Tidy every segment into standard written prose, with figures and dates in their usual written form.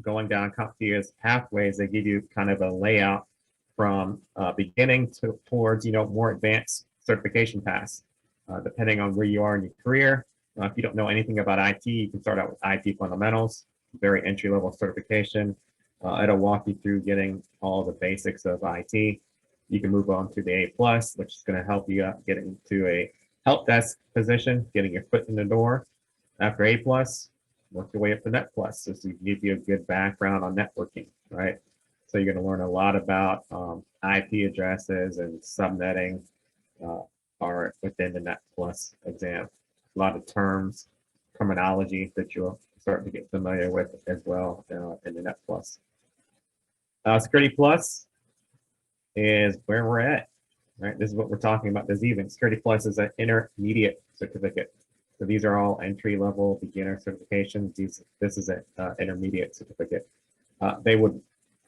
going down CompTIA's pathways, they give you kind of a layout from beginning towards, more advanced certification paths, depending on where you are in your career. If you don't know anything about IT, you can start out with IT fundamentals, very entry-level certification. It'll walk you through getting all the basics of IT. You can move on to the A+, which is going to help you get into a help desk position, getting your foot in the door. After A+, work your way up to Net Plus, so you can give you a good background on networking, right? So you're going to learn a lot about IP addresses and subnetting are within the Net Plus exam. A lot of terms, terminology that you'll start to get familiar with as well in the Net Plus. Security Plus is where we're at, right? This is what we're talking about this evening. Security Plus is an intermediate certificate. So these are all entry-level beginner certifications. This is an intermediate certificate. They would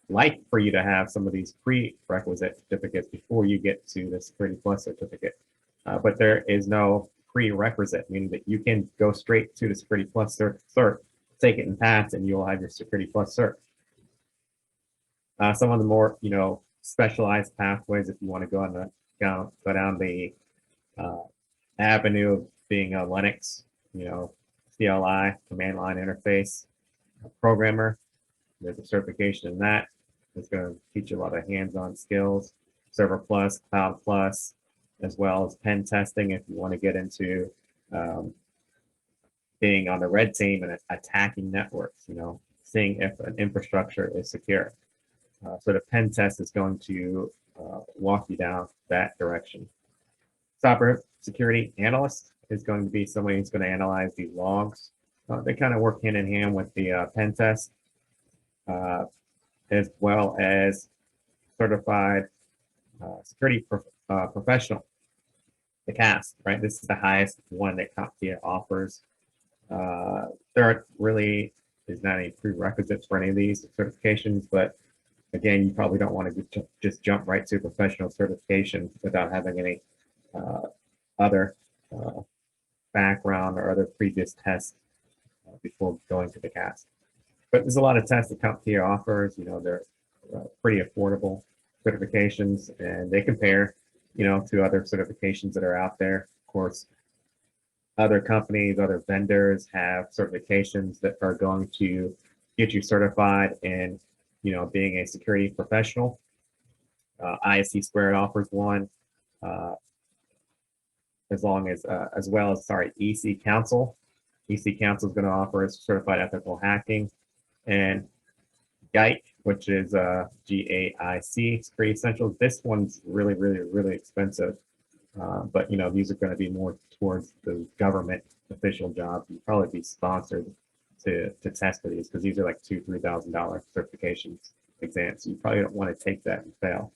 like for you to have some of these prerequisite certificates before you get to the Security Plus certificate. But there is no prerequisite, meaning that you can go straight to the Security Plus cert, take it and pass, and you'll have your Security Plus cert. Some of the more, specialized pathways, if you want to go down the avenue of being a Linux, CLI, command line interface programmer. There's a certification in that. It's going to teach you a lot of hands-on skills. Server Plus, Cloud Plus, as well as pen testing if you want to get into being on the red team and attacking networks, seeing if an infrastructure is secure. So the pen test is going to walk you down that direction. Cyber security analyst is going to be somebody who's going to analyze these logs. They kind of work hand in hand with the pen test, as well as certified security professional, the CAST, right? This is the highest one that CompTIA offers. There really is not any prerequisites for any of these certifications, but again, you probably don't want to just jump right to professional certification without having any other background or other previous tests before going to the CAST. But there's a lot of tests that CompTIA offers. They're pretty affordable certifications, and they compare, to other certifications that are out there. Of course, other companies, other vendors have certifications that are going to get you certified in, being a security professional. ISC Squared offers one, as well as EC Council. EC Council is going to offer us certified ethical hacking, and GAIC, which is GAIC, Security Essentials. This one's really, really, really expensive, but these are going to be more towards the government official jobs. You'd probably be sponsored to test for these, because these are like $2,000-$3,000 certifications exams. So you probably don't want to take that and fail.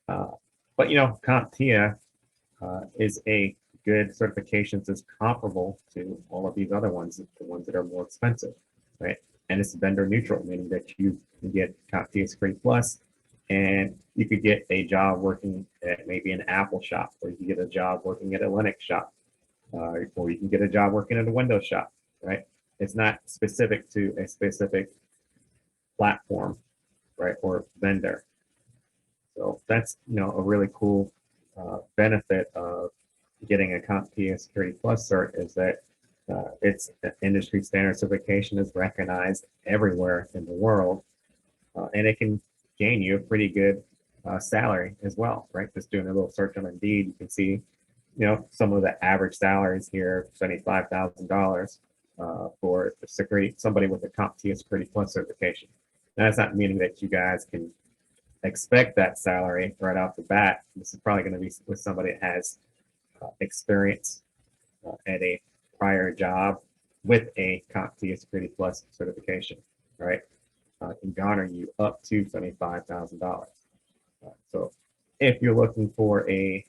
But CompTIA is a good certification that's comparable to all of these other ones, the ones that are more expensive, right? And it's vendor neutral, meaning that you can get CompTIA Security Plus, and you could get a job working at maybe an Apple shop, or you can get a job working at a Linux shop, or you can get a job working at a Windows shop, right? It's not specific to a specific platform, right, or vendor. So that's, a really cool benefit of getting a CompTIA Security Plus cert, is that its industry standard certification is recognized everywhere in the world, and it can gain you a pretty good salary as well, right? Just doing a little search on Indeed, you can see, some of the average salaries here, $75,000 for somebody with a CompTIA Security Plus certification. Now, that's not meaning that you guys can expect that salary right off the bat. This is probably going to be with somebody that has experience at a prior job with a CompTIA Security Plus certification, right? Can garner you up to $75,000. So if you're looking for a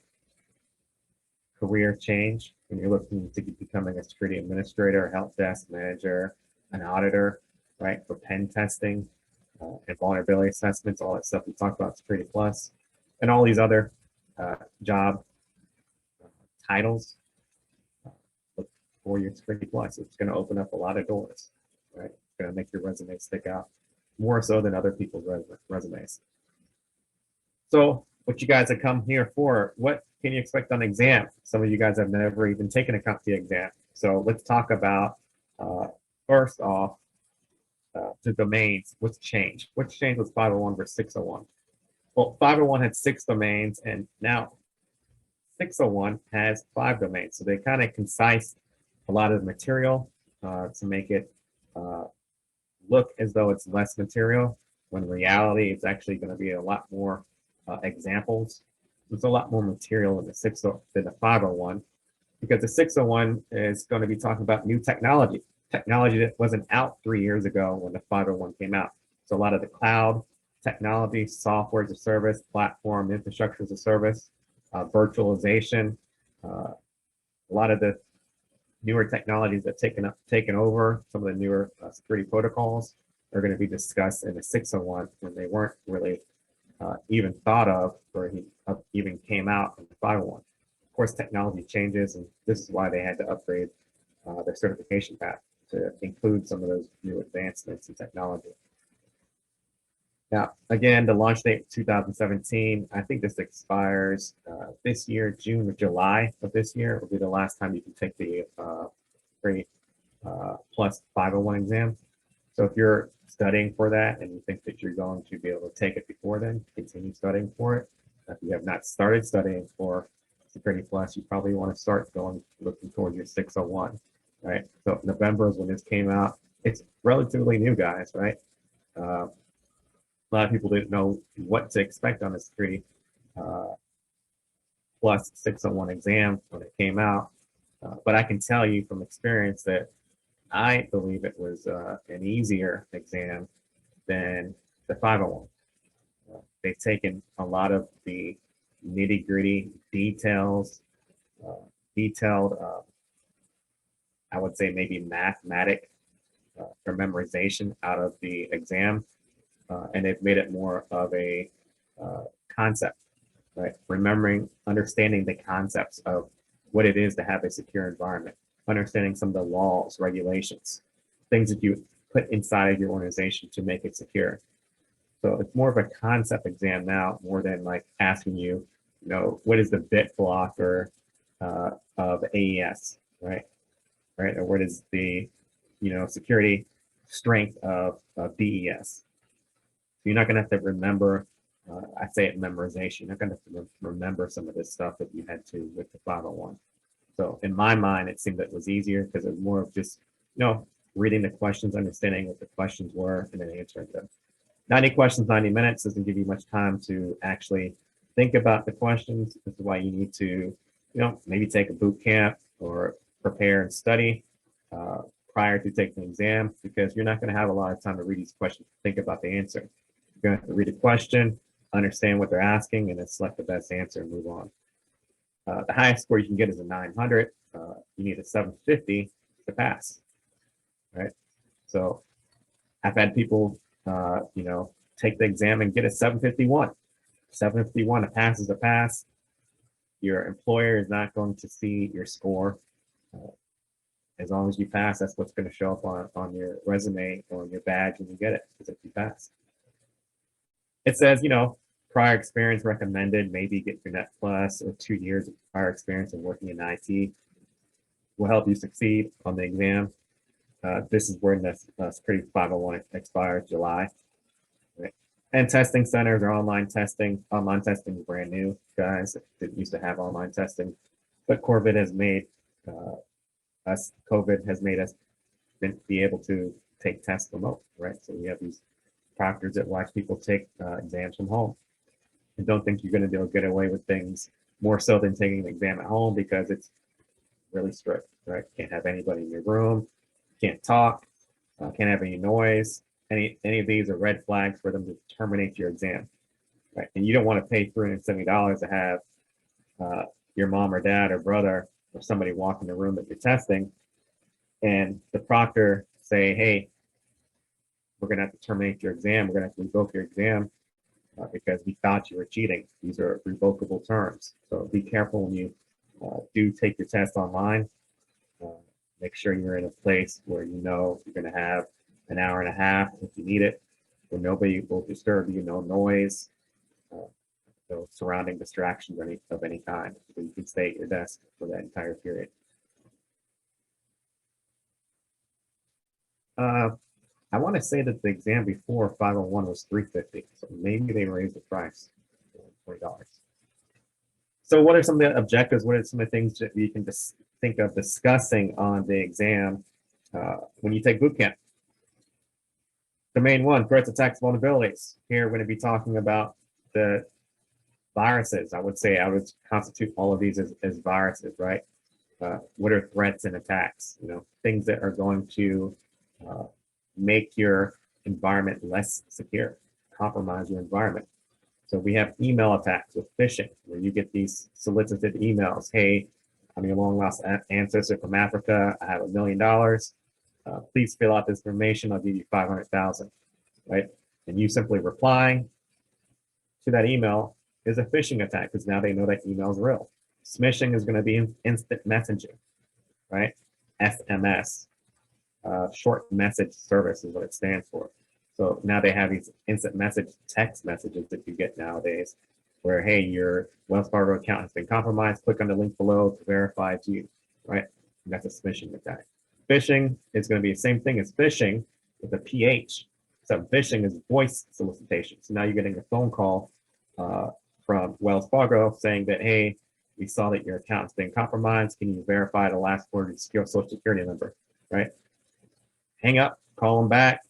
career change, and you're looking to be becoming a security administrator, help desk manager, an auditor, right, for pen testing and vulnerability assessments, all that stuff we talked about, Security Plus, and all these other job titles, look for your Security Plus. It's going to open up a lot of doors, right? going to make your resume stick out more so than other people's resumes. So what you guys have come here for, what can you expect on exam? Some of you guys have never even taken a CompTIA exam. So let's talk about, first off, the domains. What's changed? What's changed with 501 versus 601? Well, 501 had 6 domains, and now 601 has 5 domains. So they kind of concise a lot of the material to make it look as though it's less material, when in reality it's actually going to be a lot more examples. There's a lot more material in the 501, because the 601 is going to be talking about new technology that wasn't out 3 years ago when the 501 came out. So a lot of the cloud technology, software as a service, platform infrastructure as a service, virtualization, a lot of the newer technologies that taken over some of the newer security protocols are going to be discussed in the 601 when they weren't really even thought of or even came out in the 501. Of course, technology changes, and this is why they had to upgrade their certification path to include some of those new advancements in technology. Now, again, the launch date 2017. I think this expires this year, June or July of this year will be the last time you can take the plus 501 exam. So if you're studying for that and you think that you're going to be able to take it before then, continue studying for it. If you have not started studying for Security Plus, you probably want to start looking towards your 601, right? So November is when this came out. It's relatively new, guys, right? A lot of people didn't know what to expect on the Security Plus 601 exam when it came out. But I can tell you from experience that I believe it was an easier exam than the 501. They've taken a lot of the nitty-gritty detailed, I would say maybe mathematic or memorization out of the exam, and they've made it more of a concept, right? Understanding the concepts of what it is to have a secure environment, understanding some of the laws, regulations, things that you put inside your organization to make it secure. So it's more of a concept exam now, more than like asking you, what is the bit blocker of AES, right? Right, or what is the, security strength of DES? You're not going to have to remember. I say it memorization. You're not going to have to remember some of this stuff that you had to with the 501. So in my mind, it seemed that it was easier because it was more of just, reading the questions, understanding what the questions were, and then answering them. 90 questions, 90 minutes doesn't give you much time to actually think about the questions. This is why you need to, maybe take a boot camp or prepare and study prior to taking the exam, because you're not going to have a lot of time to read these questions, think about the answer. You're going to have to read a question, understand what they're asking, and then select the best answer and move on. The highest score you can get is a 900. You need a 750 to pass, right? So I've had people, take the exam and get a 751. 751, a pass is a pass. Your employer is not going to see your score. As long as you pass, that's what's going to show up on your resume or on your badge when you get it, because if you pass. It says, prior experience recommended, maybe get your Net Plus or 2 years of prior experience of working in IT will help you succeed on the exam. This is where the Security 501 expires July. Right? And testing centers or online testing. Online testing is brand new, guys. It used to have online testing, but COVID has made us be able to take tests remote, right? So we have these proctors that watch people take exams from home. And don't think you're going to be able to get away with things more so than taking an exam at home, because it's really strict, right? Can't have anybody in your room, can't talk, can't have any noise. Any of these are red flags for them to terminate your exam, right? And you don't want to pay $370 to have your mom or dad or brother or somebody walk in the room that you're testing, and the proctor say, hey, we're going to have to terminate your exam. We're going to have to revoke your exam because we thought you were cheating. These are revocable terms. So be careful when you do take your test online. Make sure you're in a place where you're going to have an hour and a half if you need it, where nobody will disturb you, no noise, no surrounding distractions of any kind. So you can stay at your desk for that entire period. I want to say that the exam before 501 was $350, so maybe they raised the price to $20. So what are some of the objectives? What are some of the things that you can just think of discussing on the exam when you take boot camp? The main one, threats, attacks, vulnerabilities. Here we're going to be talking about the viruses. I would constitute all of these as viruses, right? What are threats and attacks? Things that are going to make your environment less secure, compromise your environment. So we have email attacks with phishing, where you get these solicited emails. Hey, I'm your long lost ancestor from Africa. I have $1 million. Please fill out this information. I'll give you 500,000, right? And you simply replying to that email is a phishing attack, because now they know that email is real. Smishing is going to be instant messaging, right? SMS. Short message service is what it stands for. So now they have these instant message text messages that you get nowadays where, hey, your Wells Fargo account has been compromised. Click on the link below to verify it's you, right? And that's a smishing attack. Phishing is going to be the same thing as phishing with a PH. So phishing is voice solicitation. So now you're getting a phone call from Wells Fargo saying that, hey, we saw that your account's been compromised. Can you verify the last 4 digits of your social security number, right? Hang up, call them back,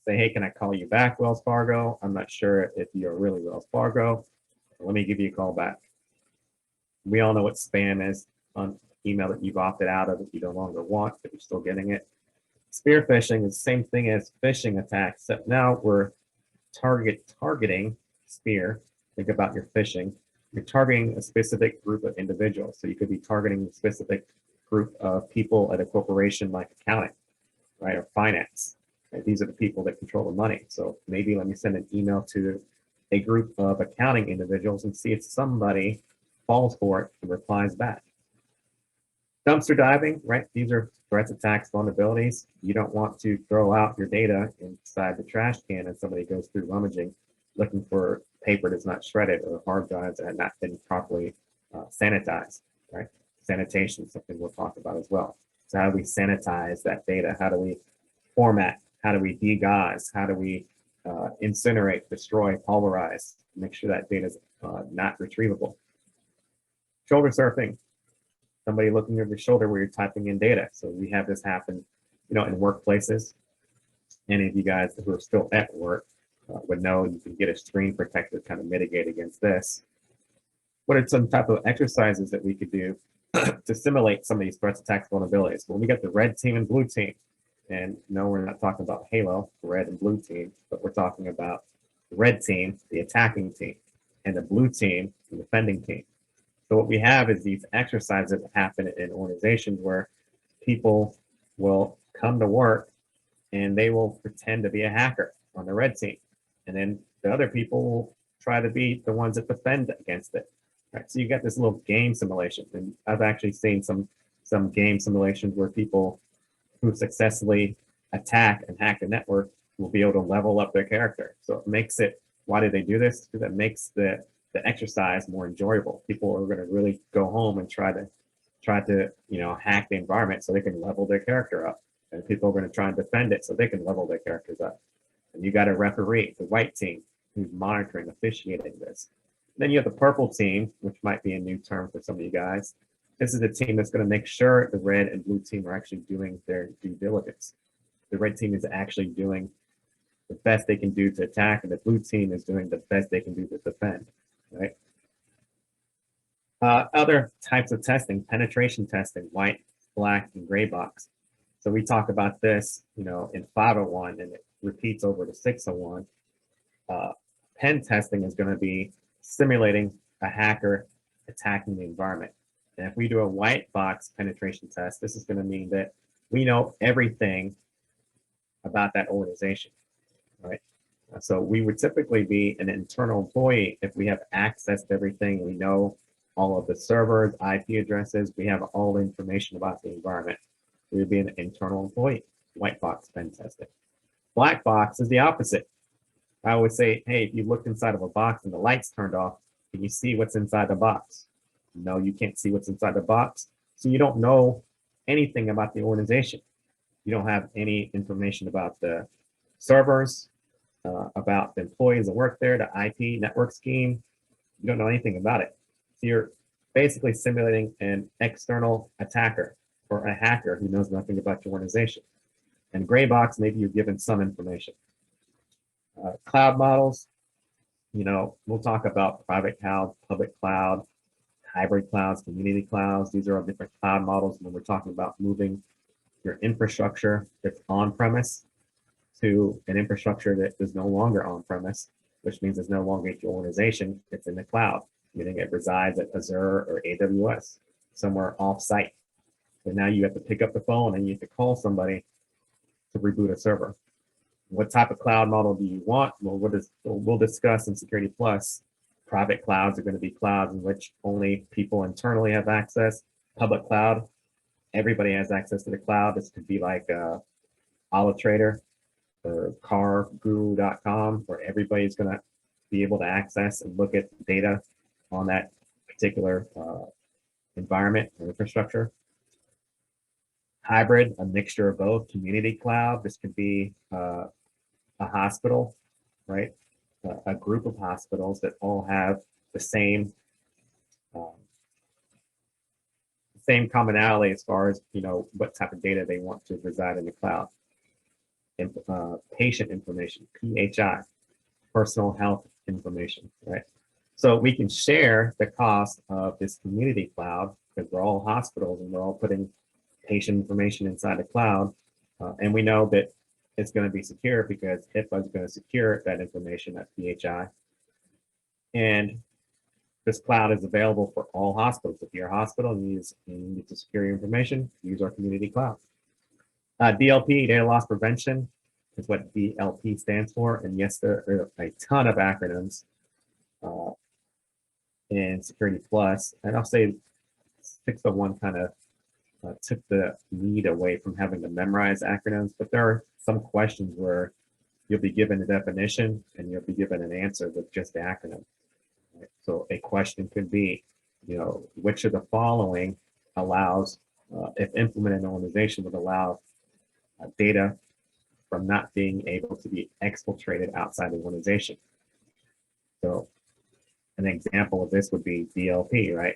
say, hey, can I call you back, Wells Fargo? I'm not sure if you're really Wells Fargo. Let me give you a call back. We all know what spam is on email that you've opted out of that you no longer want, but you're still getting it. Spear phishing is the same thing as phishing attacks, except now we're targeting spear. Think about your phishing. You're targeting a specific group of individuals. So you could be targeting a specific group of people at a corporation like accounting, right, or finance. Right? These are the people that control the money. So maybe let me send an email to a group of accounting individuals and see if somebody falls for it and replies back. Dumpster diving, right? These are threats, attacks, vulnerabilities. You don't want to throw out your data inside the trash can and somebody goes through rummaging looking for paper that's not shredded or hard drives that have not been properly sanitized, right? Sanitation is something we'll talk about as well. So how do we sanitize that data? How do we format? How do we degauss? How do we incinerate, destroy, pulverize, make sure that data is not retrievable? Shoulder surfing, somebody looking over your shoulder where you're typing in data. So we have this happen, in workplaces. Any of you guys who are still at work would know you can get a screen protector to kind of mitigate against this. What are some type of exercises that we could do to simulate some of these threats, attacks, vulnerabilities? Well, we got the red team and blue team. And no, we're not talking about Halo, the red and blue team, but we're talking about the red team, the attacking team, and the blue team, the defending team. So what we have is these exercises that happen in organizations where people will come to work and they will pretend to be a hacker on the red team. And then the other people will try to be the ones that defend against it. Right? So you got this little game simulation. And I've actually seen some game simulations where people who successfully attack and hack the network will be able to level up their character. So it makes it, why do they do this? Because it makes the exercise more enjoyable. People are going to really go home and try to hack the environment so they can level their character up. And people are going to try and defend it so they can level their characters up. And you got a referee, the white team, who's monitoring, officiating this. Then you have the purple team, which might be a new term for some of you guys. This is the team that's going to make sure the red and blue team are actually doing their due diligence. The red team is actually doing the best they can do to attack, and the blue team is doing the best they can do to defend, right? Other types of testing, penetration testing, white, black, and gray box. So we talk about this, in 501, and it repeats over to 601. Pen testing is going to be simulating a hacker attacking the environment. And if we do a white box penetration test, this is going to mean that we know everything about that organization, right? So we would typically be an internal employee if we have access to everything. We know all of the servers, IP addresses. We have all the information about the environment. We would be an internal employee, white box pen testing. Black box is the opposite. I always say, hey, if you looked inside of a box and the lights turned off, can you see what's inside the box? No, you can't see what's inside the box. So you don't know anything about the organization. You don't have any information about the servers, about the employees that work there, the IP network scheme. You don't know anything about it. So you're basically simulating an external attacker or a hacker who knows nothing about your organization. And gray box, maybe you're given some information. Cloud models, we'll talk about private cloud, public cloud, hybrid clouds, community clouds. These are all different cloud models when we're talking about moving your infrastructure that's on-premise to an infrastructure that is no longer on-premise, which means it's no longer at your organization, it's in the cloud, meaning it resides at Azure or AWS, somewhere off-site. So now you have to pick up the phone and you have to call somebody to reboot a server. What type of cloud model do you want? Well, we'll discuss in Security Plus. Private clouds are going to be clouds in which only people internally have access. Public cloud, everybody has access to the cloud. This could be like AllaTrader or carguru.com, where everybody's going to be able to access and look at data on that particular environment or infrastructure. Hybrid, a mixture of both. Community cloud, this could be a hospital, right? A group of hospitals that all have the same commonality as far as what type of data they want to reside in the cloud. Patient information, PHI, personal health information, right? So we can share the cost of this community cloud because we're all hospitals and we're all putting patient information inside the cloud. And we know that it's going to be secure because HIPAA is going to secure that information, that PHI. And this cloud is available for all hospitals. If you're a hospital and you need to secure your information, use our community cloud. DLP, data loss prevention, is what DLP stands for. And yes, there are a ton of acronyms in Security Plus. And I'll say 601 kind of took the need away from having to memorize acronyms, but there are some questions where you'll be given a definition and you'll be given an answer with just the acronym. Right? So a question could be, which of the following allows, if implemented in an organization, would allow data from not being able to be exfiltrated outside the organization. So an example of this would be DLP, right?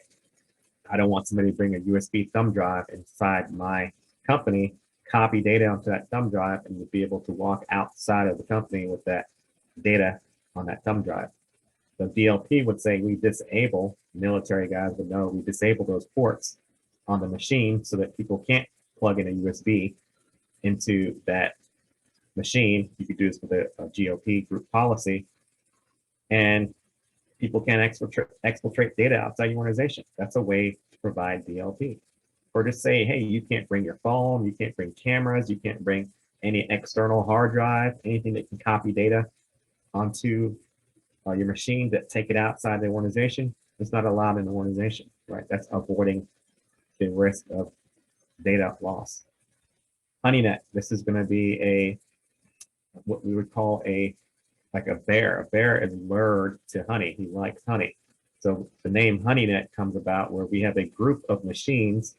I don't want somebody to bring a USB thumb drive inside my company, copy data onto that thumb drive, and you'd be able to walk outside of the company with that data on that thumb drive. So DLP would say we disable, military guys would know, we disable those ports on the machine so that people can't plug in a USB into that machine. You could do this with a GOP group policy. And people can't exfiltrate data outside your organization. That's a way to provide DLP. Or to say, hey, you can't bring your phone, you can't bring cameras, you can't bring any external hard drive, anything that can copy data onto your machine that take it outside the organization. It's not allowed in the organization, right? That's avoiding the risk of data loss. HoneyNet, this is going to be what we would call like a bear. A bear is lured to honey. He likes honey. So the name HoneyNet comes about where we have a group of machines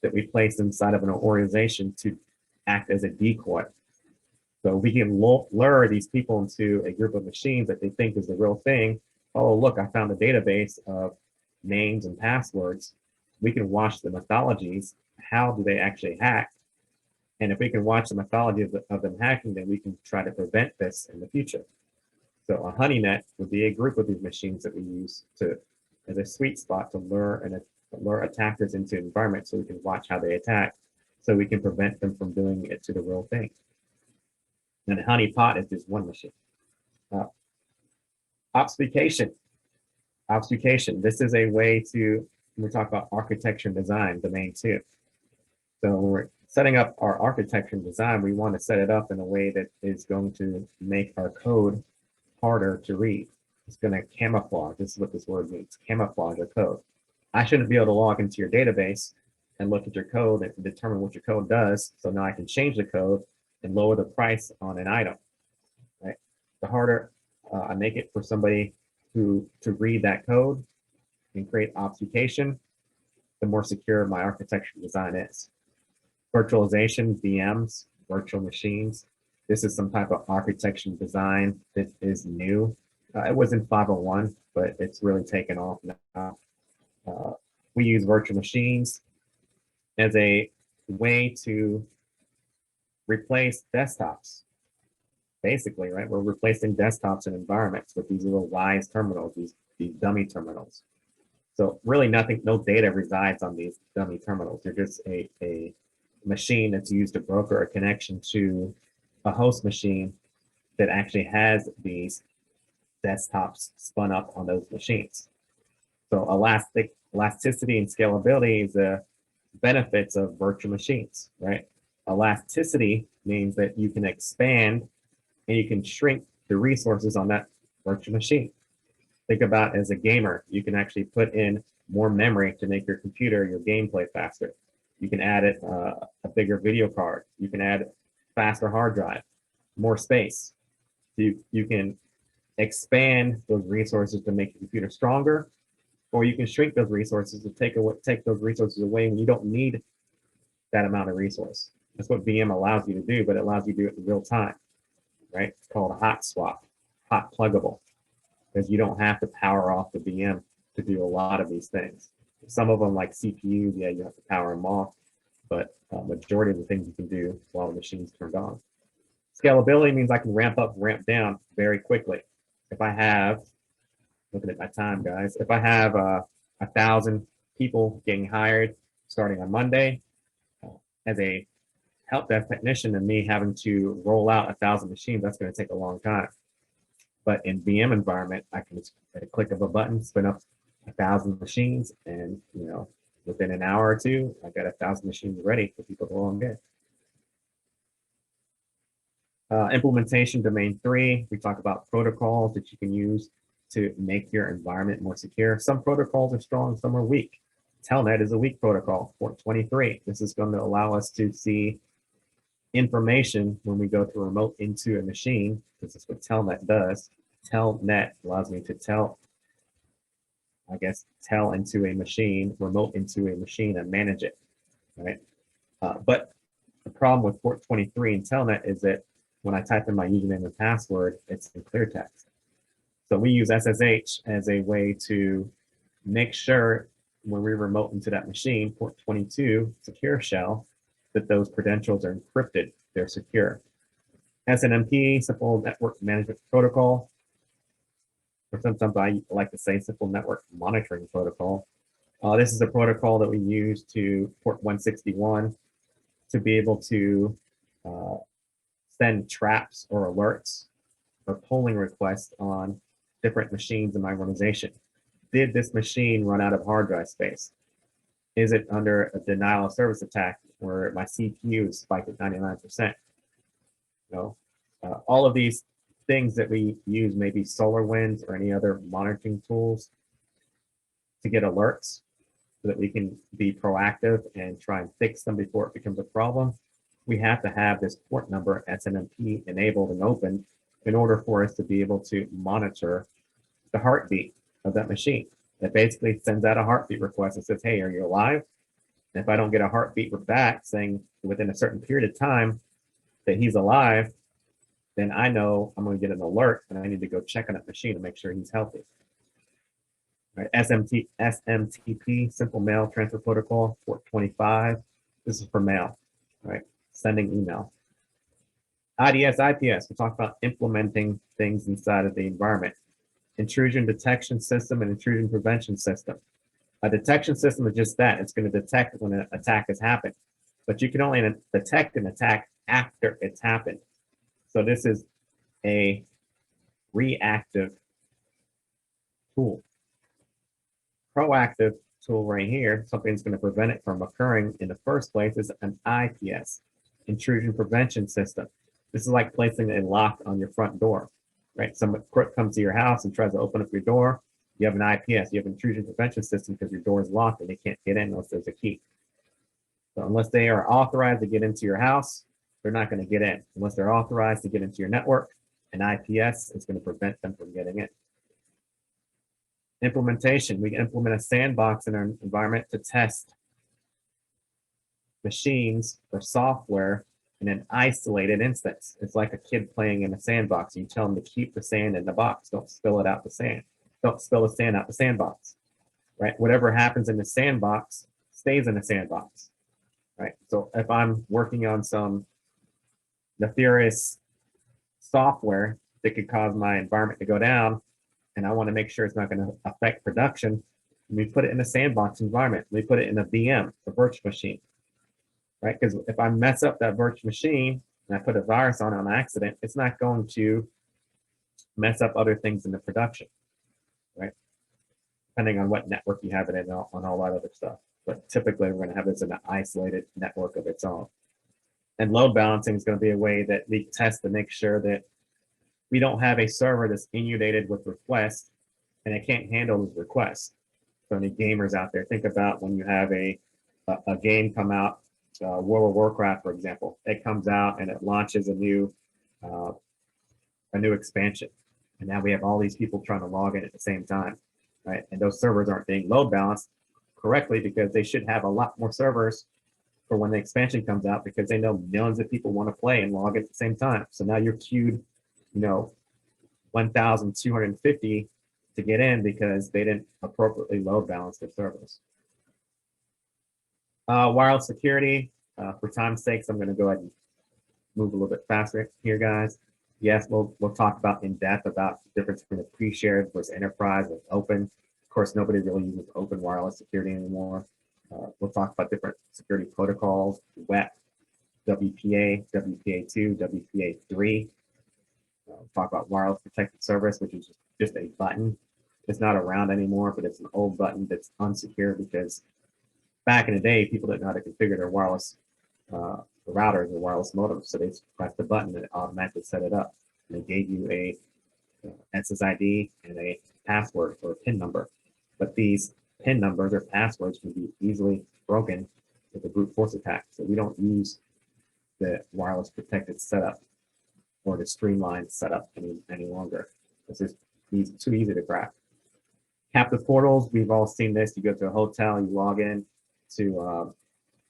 that we place inside of an organization to act as a decoy. So we can lure these people into a group of machines that they think is the real thing. Oh, look, I found a database of names and passwords. We can watch the methodologies. How do they actually hack? And if we can watch the methodology of them hacking, then we can try to prevent this in the future. So a HoneyNet would be a group of these machines that we use as a sweet spot to lure attackers into an environment so we can watch how they attack, so we can prevent them from doing it to the real thing. And a honeypot is just one machine. Obfuscation. This is a way to, when we talk about architecture and design, domain 2. So when we're setting up our architecture and design, we want to set it up in a way that is going to make our code harder to read. It's going to camouflage. This is what this word means, camouflage our code. I shouldn't be able to log into your database and look at your code and determine what your code does. So now I can change the code and lower the price on an item, right? The harder I make it for somebody to read that code and create obfuscation, the more secure my architecture design is. Virtualization, VMs, virtual machines. This is some type of architecture design that is new. It was in 501, but it's really taken off now. We use virtual machines as a way to replace desktops. Basically, right? We're replacing desktops and environments with these little WISE terminals, these dummy terminals. So really nothing, no data resides on these dummy terminals. They're just a machine that's used to broker a connection to a host machine that actually has these desktops spun up on those machines. So elasticity and scalability is the benefits of virtual machines, right? Elasticity means that you can expand and you can shrink the resources on that virtual machine. Think about as a gamer, you can actually put in more memory to make your computer, your gameplay faster. You can add a bigger video card. You can add faster hard drive, more space. You can expand those resources to make your computer stronger, or you can shrink those resources to take those resources away when you don't need that amount of resource. That's what VM allows you to do, but it allows you to do it in real time, right? It's called a hot swap, hot pluggable, because you don't have to power off the VM to do a lot of these things. Some of them, like CPUs, yeah, you have to power them off, but majority of the things you can do while the machine's turned on. Scalability means I can ramp up, ramp down very quickly. If I have, looking at my time, guys, if I have 1,000 people getting hired starting on Monday, as a help desk technician and me having to roll out 1,000 machines, that's going to take a long time. But in VM environment, I can just at a click of a button spin up 1,000 machines, and within an hour or two, I got 1,000 machines ready for people to go and get. Implementation domain 3, we talk about protocols that you can use to make your environment more secure. Some protocols are strong, some are weak. Telnet is a weak protocol, port 23. This is going to allow us to see information when we go to remote into a machine. This is what Telnet does. Telnet allows me to tell into a machine, remote into a machine and manage it, right? But the problem with port 23 and Telnet is that when I type in my username and password, it's in clear text. So we use SSH as a way to make sure when we remote into that machine, port 22, secure shell, that those credentials are encrypted, they're secure. SNMP, Simple Network Management Protocol, or sometimes I like to say Simple Network Monitoring Protocol. This is a protocol that we use to port 161 to be able to send traps or alerts or polling requests on different machines in my organization. Did this machine run out of hard drive space? Is it under a denial of service attack where my CPU is spiked at 99%? All of these things that we use, maybe SolarWinds or any other monitoring tools to get alerts so that we can be proactive and try and fix them before it becomes a problem. We have to have this port number SNMP enabled and open in order for us to be able to monitor the heartbeat of that machine. That basically sends out a heartbeat request and says, hey, are you alive? And if I don't get a heartbeat back saying within a certain period of time that he's alive, then I know I'm going to get an alert and I need to go check on that machine to make sure he's healthy. Right, SMTP, Simple Mail Transfer Protocol, port 25. This is for mail, right? Sending email. IDS, IPS, we talk about implementing things inside of the environment. Intrusion detection system and intrusion prevention system. A detection system is just that. It's going to detect when an attack has happened. But you can only detect an attack after it's happened. So this is a reactive tool. Proactive tool right here, something that's going to prevent it from occurring in the first place, is an IPS, intrusion prevention system. This is like placing a lock on your front door, right? Some crook comes to your house and tries to open up your door. You have an IPS, you have an intrusion prevention system because your door is locked and they can't get in unless there's a key. So unless they are authorized to get into your house, they're not going to get in unless they're authorized to get into your network. And IPS is going to prevent them from getting in. Implementation, we implement a sandbox in our environment to test machines or software in an isolated instance. It's like a kid playing in a sandbox. You tell them to keep the sand in the box. Don't spill it out the sand. Don't spill the sand out the sandbox, right? Whatever happens in the sandbox stays in the sandbox, right? So if I'm working on some nefarious software that could cause my environment to go down, and I want to make sure it's not going to affect production, we put it in a sandbox environment. We put it in a VM, a virtual machine, right? Because if I mess up that virtual machine and I put a virus on accident, it's not going to mess up other things in the production, right? Depending on what network you have it in on all that other stuff. But typically we're going to have this in an isolated network of its own. And load balancing is going to be a way that we test to make sure that we don't have a server that's inundated with requests and it can't handle those requests. So any gamers out there, think about when you have a game come out, World of Warcraft, for example. It comes out and it launches a new expansion. And now we have all these people trying to log in at the same time, right? And those servers aren't being load balanced correctly because they should have a lot more servers for when the expansion comes out because they know millions of people want to play and log at the same time. So now you're queued, 1,250 to get in because they didn't appropriately load balance their servers. Wireless security, for time's sakes, I'm going to go ahead and move a little bit faster here, guys. Yes, we'll talk about in depth about the difference between a pre-shared versus enterprise with open. Of course, nobody really uses open wireless security anymore. We'll talk about different security protocols, WEP, WPA, WPA2, WPA3. Talk about wireless protected service, which is just a button. It's not around anymore, but it's an old button that's unsecure because back in the day, people didn't know how to configure their wireless routers or wireless modems. So they pressed the button and it automatically set it up. And they gave you a SSID and a password or a PIN number. But these PIN numbers or passwords can be easily broken with a brute force attack. So we don't use the wireless protected setup or the streamlined setup any longer. This is too easy to crack. Captive portals, we've all seen this. You go to a hotel, you log in to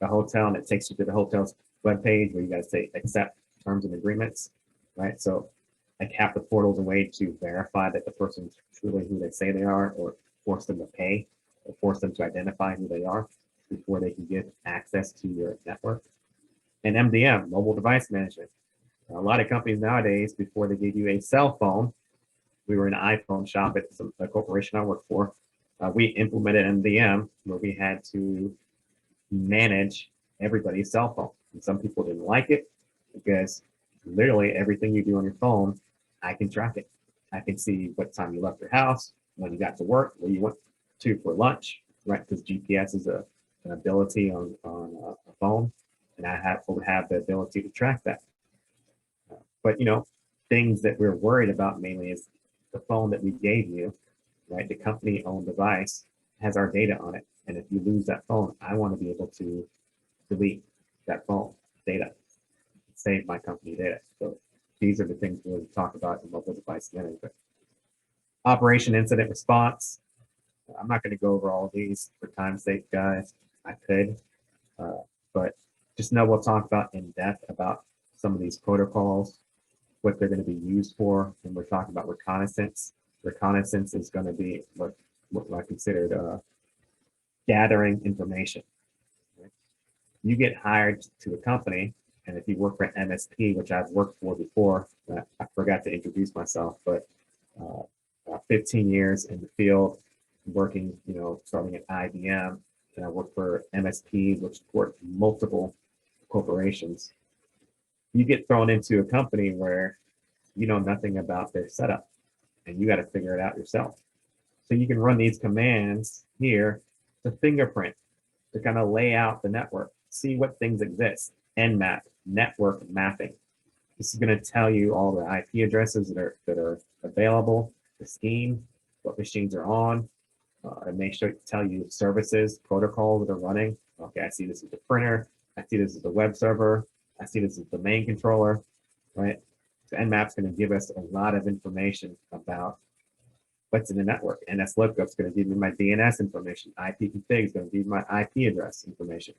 the hotel, and it takes you to the hotel's webpage where you guys say accept terms and agreements, right? So a captive portal is a way to verify that the person is truly who they say they are, or force them to pay, or force them to identify who they are before they can get access to your network. And MDM, mobile device management. A lot of companies nowadays, before they give you a cell phone, we were in an iPhone shop at a corporation I worked for. We implemented MDM where we had to manage everybody's cell phone. And some people didn't like it because literally everything you do on your phone, I can track it. I can see what time you left your house, when you got to work, where you went to for lunch, right? Because GPS is an ability on a phone, and I have the ability to track that. But things that we're worried about mainly is the phone that we gave you, right? The company-owned device has our data on it. And if you lose that phone, I want to be able to delete that phone data, save my company data. So these are the things we'll talk about in mobile device management. Operation incident response. I'm not going to go over all of these for time's sake, guys. I could, but just know we'll talk about in depth about some of these protocols, what they're going to be used for, and we're talking about reconnaissance. Reconnaissance is going to be what I considered gathering information. Right? You get hired to a company, and if you work for an MSP, which I've worked for before, I forgot to introduce myself, but 15 years in the field, working, starting at IBM, and I worked for MSPs, which support multiple corporations. You get thrown into a company where you know nothing about their setup and you got to figure it out yourself. So you can run these commands here to fingerprint, to kind of lay out the network, see what things exist. Nmap, network mapping. This is going to tell you all the IP addresses that are available, the scheme, what machines are on, and make sure to tell you services, protocols that are running. Okay, I see this is a printer. I see this is a web server. I see this as the main controller, right? So Nmap's going to give us a lot of information about what's in the network. NSLookup is going to give me my DNS information. IPconfig is going to give me my IP address information.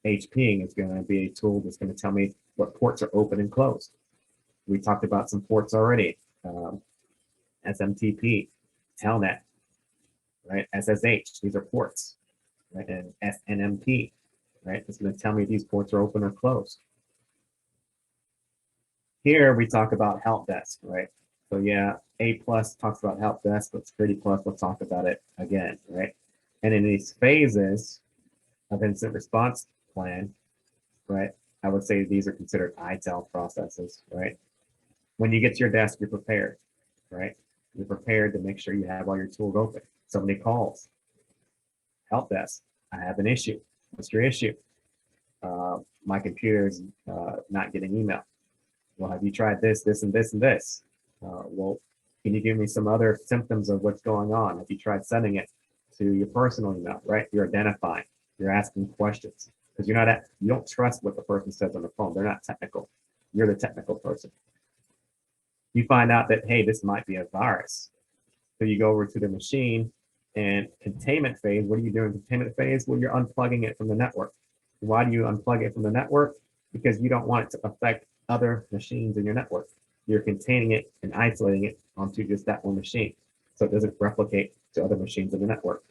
HPing is going to be a tool that's going to tell me what ports are open and closed. We talked about some ports already. SMTP, Telnet, right? SSH, these are ports, right? And SNMP, right? It's going to tell me if these ports are open or closed. Here we talk about help desk, right? So yeah, A+ talks about help desk, but Security Plus will talk about it again, right? And in these phases of incident response plan, right, I would say these are considered ITEL processes, right? When you get to your desk, you're prepared, right? You're prepared to make sure you have all your tools open. Somebody calls, help desk, I have an issue. What's your issue? My computer is not getting email. Well, have you tried this, this, and this, and this? Well, can you give me some other symptoms of what's going on? Have you tried sending it to your personal email, right? You're identifying, you're asking questions because you don't trust what the person says on the phone. They're not technical. You're the technical person. You find out that, hey, this might be a virus. So you go over to the machine and containment phase. What are you doing in containment phase? Well, you're unplugging it from the network. Why do you unplug it from the network? Because you don't want it to affect other machines in your network. You're containing it and isolating it onto just that one machine so it doesn't replicate to other machines in the network.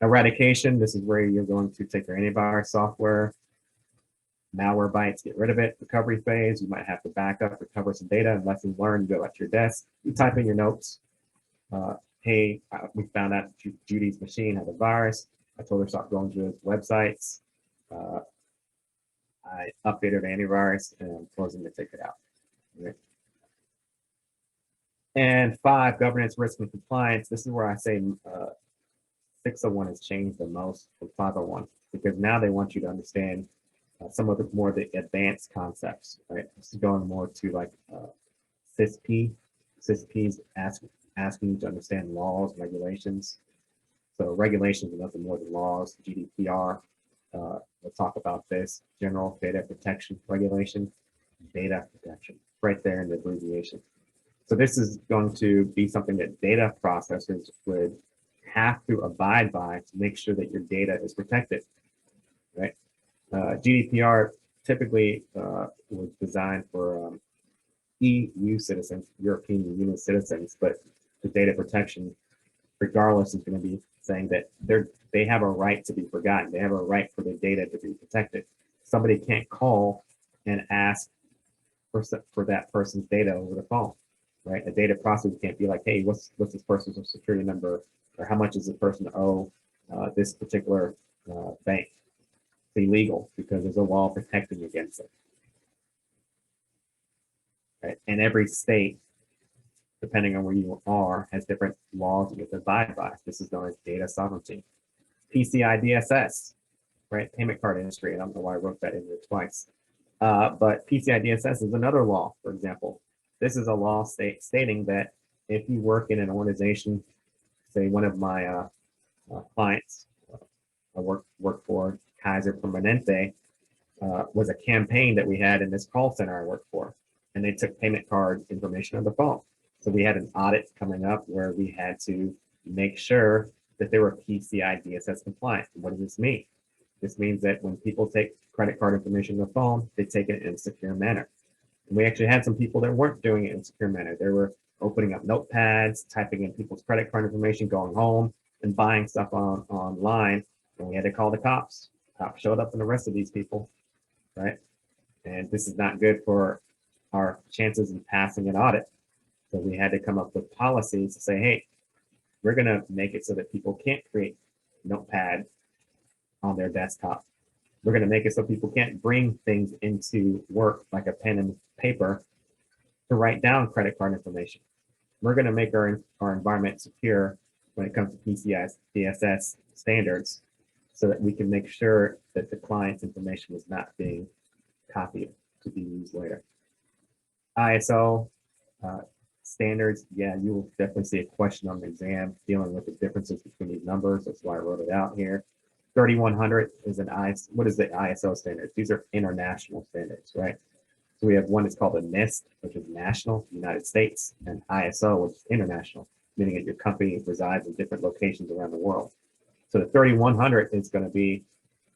Eradication, this is where you're going to take your antivirus software, malware bites, get rid of it. Recovery phase, you might have to back up, recover some data, and lessons learned, you go back to your desk, you type in your notes. Hey, we found out Judy's machine had a virus. I told her to stop going to websites. I updated antivirus and I'm closing the ticket out. Right? And 5, governance, risk, and compliance. This is where I say 601 has changed the most from 501 because now they want you to understand some of the more the advanced concepts, right? This is going more to like CISP. CISP is asking you to understand laws, regulations. So regulations are nothing more than laws, GDPR. We'll talk about this, General Data Protection Regulation, data protection, right there in the abbreviation. So this is going to be something that data processors would have to abide by to make sure that your data is protected, right? GDPR typically was designed for EU citizens, European Union citizens, but the data protection, regardless, is going to be saying that they have a right to be forgotten. They have a right for their data to be protected. Somebody can't call and ask for that person's data over the phone, right? A data processor can't be like, hey, what's this person's security number, or how much does this person owe this particular bank? It's illegal because there's a law protecting against it. Right? And every state, depending on where you are, has different laws you have to abide by. This is known as data sovereignty. PCI DSS, right? Payment card industry. I don't know why I wrote that in there twice. But PCI DSS is another law, for example. This is a law stating that if you work in an organization, say one of my clients I work for, Kaiser Permanente, was a campaign that we had in this call center I worked for. And they took payment card information on the phone. So we had an audit coming up where we had to make sure that they were PCI DSS compliant. What does this mean? This means that when people take credit card information on the phone, they take it in a secure manner. And we actually had some people that weren't doing it in a secure manner. They were opening up notepads, typing in people's credit card information, going home and buying stuff online. And we had to call the cops. Cops showed up and arrested these people, right? And this is not good for our chances of passing an audit. So we had to come up with policies to say, hey, we're going to make it so that people can't create notepad on their desktop. We're going to make it so people can't bring things into work like a pen and paper to write down credit card information. We're going to make our environment secure when it comes to PCI DSS standards so that we can make sure that the client's information is not being copied to be used later. ISO standards, yeah, you will definitely see a question on the exam dealing with the differences between these numbers. That's why I wrote it out here. 3100 is an ISO. What is the ISO standard? These are international standards, right? So we have one that's called the NIST, which is national, United States, and ISO, which is international, meaning that your company resides in different locations around the world. So the 3100 is going to be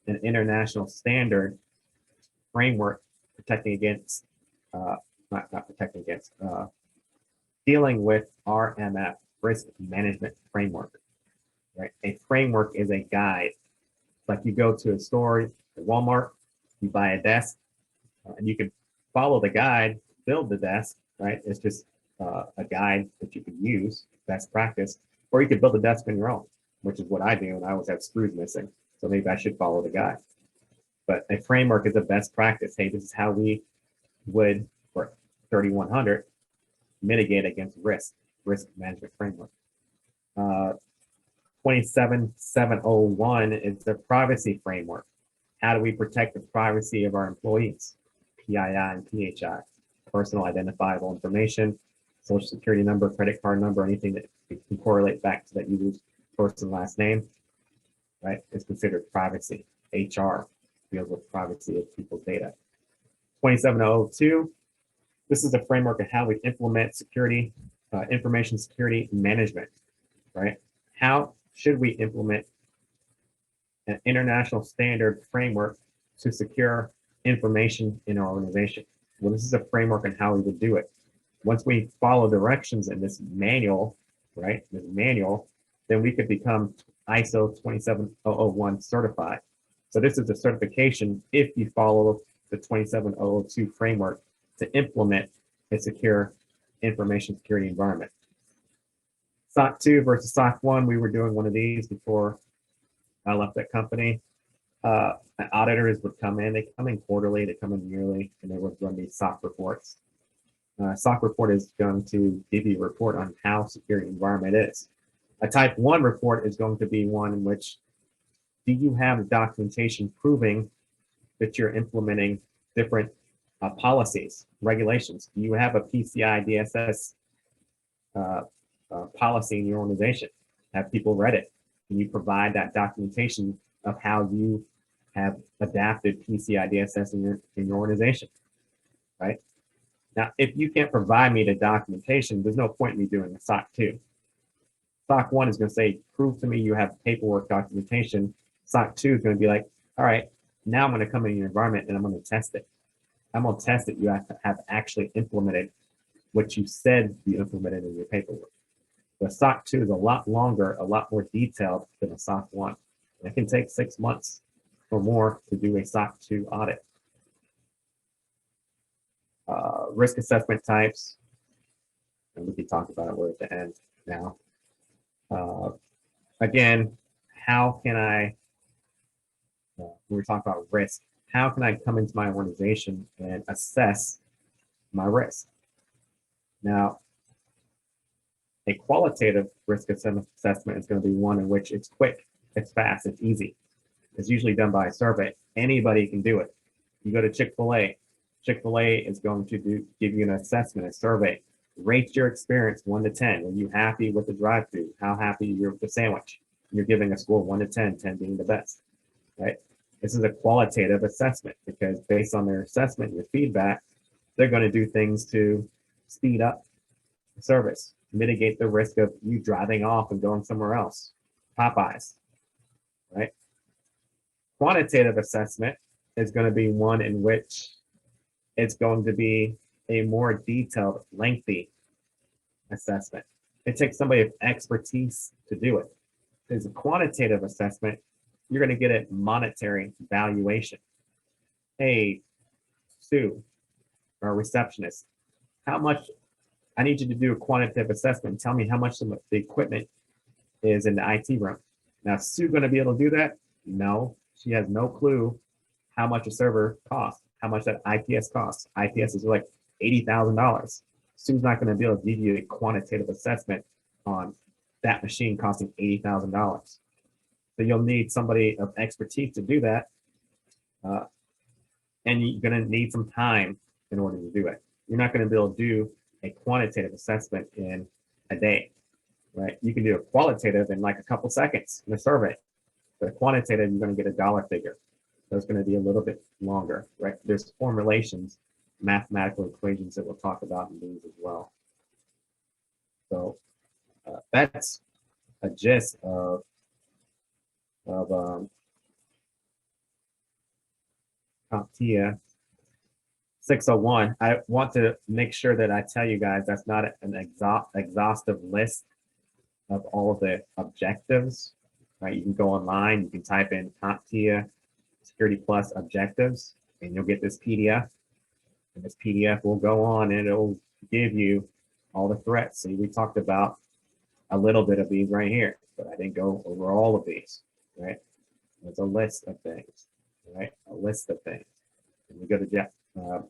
an international standard framework protecting against, not protecting against, dealing with RMF, risk management framework, right? A framework is a guide. Like you go to a store, at Walmart, you buy a desk, and you can follow the guide, build the desk, right? It's just a guide that you can use, best practice, or you could build a desk on your own, which is what I do, and I always have screws missing. So maybe I should follow the guide. But a framework is a best practice. Hey, this is how we would, for 3100, mitigate against risk management framework. 27701 is the privacy framework. How do we protect the privacy of our employees? PII and PHI, personal identifiable information, social security number, credit card number, anything that can correlate back to that user's first and last name, right, is considered privacy. HR deals with privacy of people's data. 27002, this is a framework of how we implement security, information security management, right? How should we implement an international standard framework to secure information in our organization? Well, this is a framework on how we would do it. Once we follow directions in this manual, right, this manual, then we could become ISO 27001 certified. So this is a certification if you follow the 27002 framework to implement a secure information security environment. SOC 2 versus SOC 1, we were doing one of these before I left that company. Auditors would come in, they come in quarterly, they come in yearly, and they would run these SOC reports. SOC report is going to give you a report on how secure the environment is. A type 1 report is going to be one in which, do you have the documentation proving that you're implementing different policies, regulations? Do you have a PCI DSS policy in your organization? Have people read it? Can you provide that documentation of how you have adapted PCI DSS in your organization, right? Now, if you can't provide me the documentation, there's no point in me doing a SOC 2. SOC 1 is going to say, prove to me you have paperwork documentation. SOC 2 is going to be like, all right, now I'm going to come in your environment and I'm going to test it. I'm going to test that you have to have actually implemented what you said you implemented in your paperwork. The SOC 2 is a lot longer, a lot more detailed than a SOC 1. It can take 6 months or more to do a SOC 2 audit. Risk assessment types, and we can talk about it. We're at the end now. Again, how can I, when we talk about risk, how can I come into my organization and assess my risk? Now, a qualitative risk assessment is going to be one in which it's quick, it's fast, it's easy. It's usually done by a survey. Anybody can do it. You go to Chick-fil-A. Chick-fil-A is going to give you an assessment, a survey. Rate your experience 1 to 10. Are you happy with the drive-thru? How happy you're with the sandwich? You're giving a score 1 to 10, 10 being the best, right? This is a qualitative assessment because based on their assessment, your feedback, they're going to do things to speed up the service, mitigate the risk of you driving off and going somewhere else. Popeyes, right? Quantitative assessment is going to be one in which it's going to be a more detailed, lengthy assessment. It takes somebody with expertise to do it. There's a quantitative assessment, you're going to get a monetary valuation. Hey, Sue, or receptionist, how much, I need you to do a quantitative assessment. Tell me how much the equipment is in the IT room. Now, is Sue going to be able to do that? No, she has no clue how much a server costs, how much that IPS costs. IPS is like $80,000. Sue's not going to be able to give you a quantitative assessment on that machine costing $80,000. So you'll need somebody of expertise to do that. And you're going to need some time in order to do it. You're not going to be able to do a quantitative assessment in a day, right? You can do a qualitative in like a couple seconds in a survey. The quantitative, you're going to get a dollar figure. So it's going to be a little bit longer, right? There's formulations, mathematical equations that we'll talk about in these as well. So that's a gist of CompTIA 601. I want to make sure that I tell you guys that's not an exhaustive list of all of the objectives, right? You can go online, you can type in CompTIA Security Plus objectives, and you'll get this PDF. And this PDF will go on and it'll give you all the threats. See, we talked about a little bit of these right here, but I didn't go over all of these, right? There's a list of things, right? A list of things. And we go to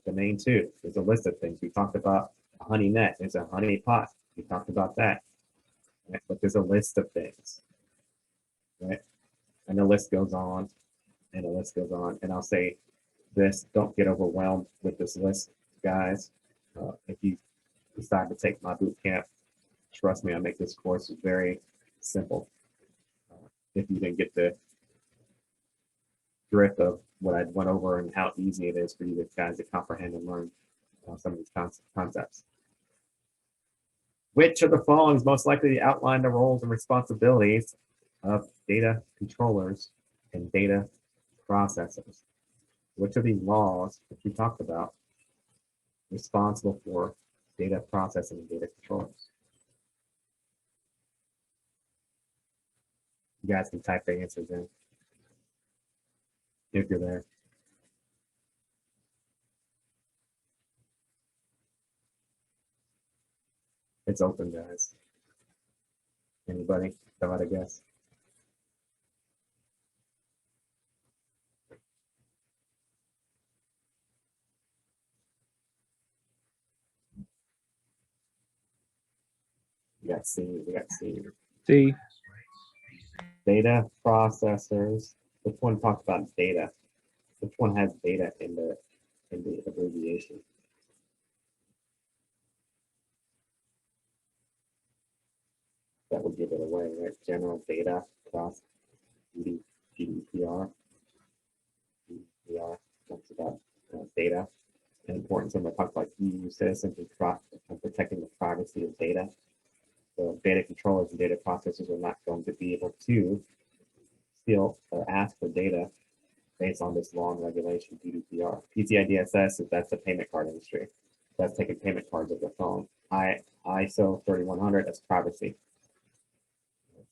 domain 2. There's a list of things. We talked about a honey net. There's a honey pot. We talked about that. Right? But there's a list of things, right? And the list goes on, and the list goes on. And I'll say this: don't get overwhelmed with this list, guys. If you decide to take my boot camp, trust me, I make this course very simple. If you didn't get the drift of what I went over and how easy it is for you guys to comprehend and learn some of these concepts. Which of the following is most likely to outline the roles and responsibilities of data controllers and data processors? Which of these laws, which we talked about, responsible for data processing and data controllers? You guys can type the answers in if you're there. It's open, guys. Anybody? How about a guess? We got C. We got C. C. Data processors. Which one talks about data? Which one has data in the abbreviation? That would give it away, right? General data process. GDPR. GDPR talks about data and importance when we talk about EU citizens and protecting the privacy of data. So data controllers and data processors are not going to be able to steal or ask for data based on this law and regulation, GDPR. PCI DSS, that's the payment card industry. That's taking payment cards over the phone. ISO 3100, that's privacy.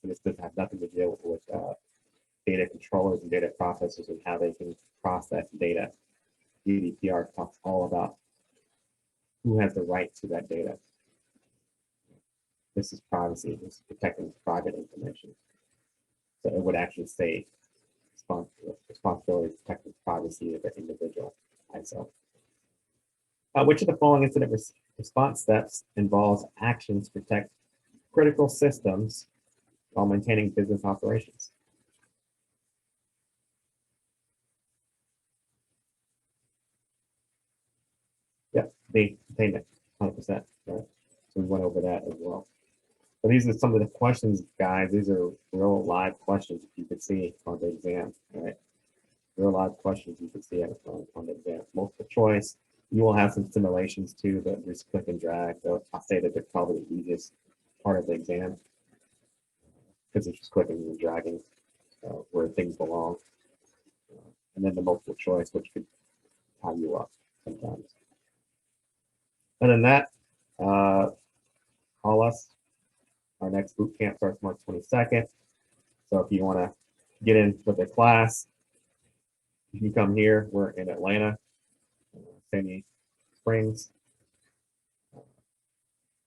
So this does have nothing to do with data controllers and data processors and how they can process data. GDPR talks all about who has the right to that data. This is privacy. This is protecting private information. So it would actually say responsibility to protect the privacy of the individual. ISO. Which of the following incident response steps involves actions to protect critical systems while maintaining business operations? Yep, the payment, 100%, right? So we went over that as well. So these are some of the questions, guys. These are real live questions you could see on the exam, right? Real live questions you could see on the exam. Multiple choice. You will have some simulations too, but just click and drag. So I'll say that they're probably the easiest part of the exam because it's just clicking and dragging where things belong. And then the multiple choice, which could tie you up sometimes. Other than that, call us. Our next boot camp starts March 22nd. So if you want to get in with the class, you can come here. We're in Atlanta, Sandy Springs.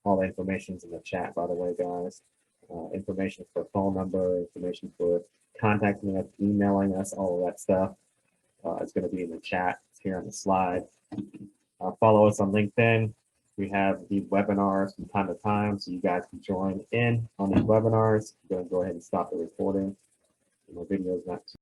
All the information's in the chat, by the way, guys. Information for phone number, information for contacting us, emailing us, all of that stuff is going to be in the chat. It's here on the slide. Follow us on LinkedIn. We have these webinars from time to time, so you guys can join in on these webinars. I'm going to go ahead and stop the recording. My video is not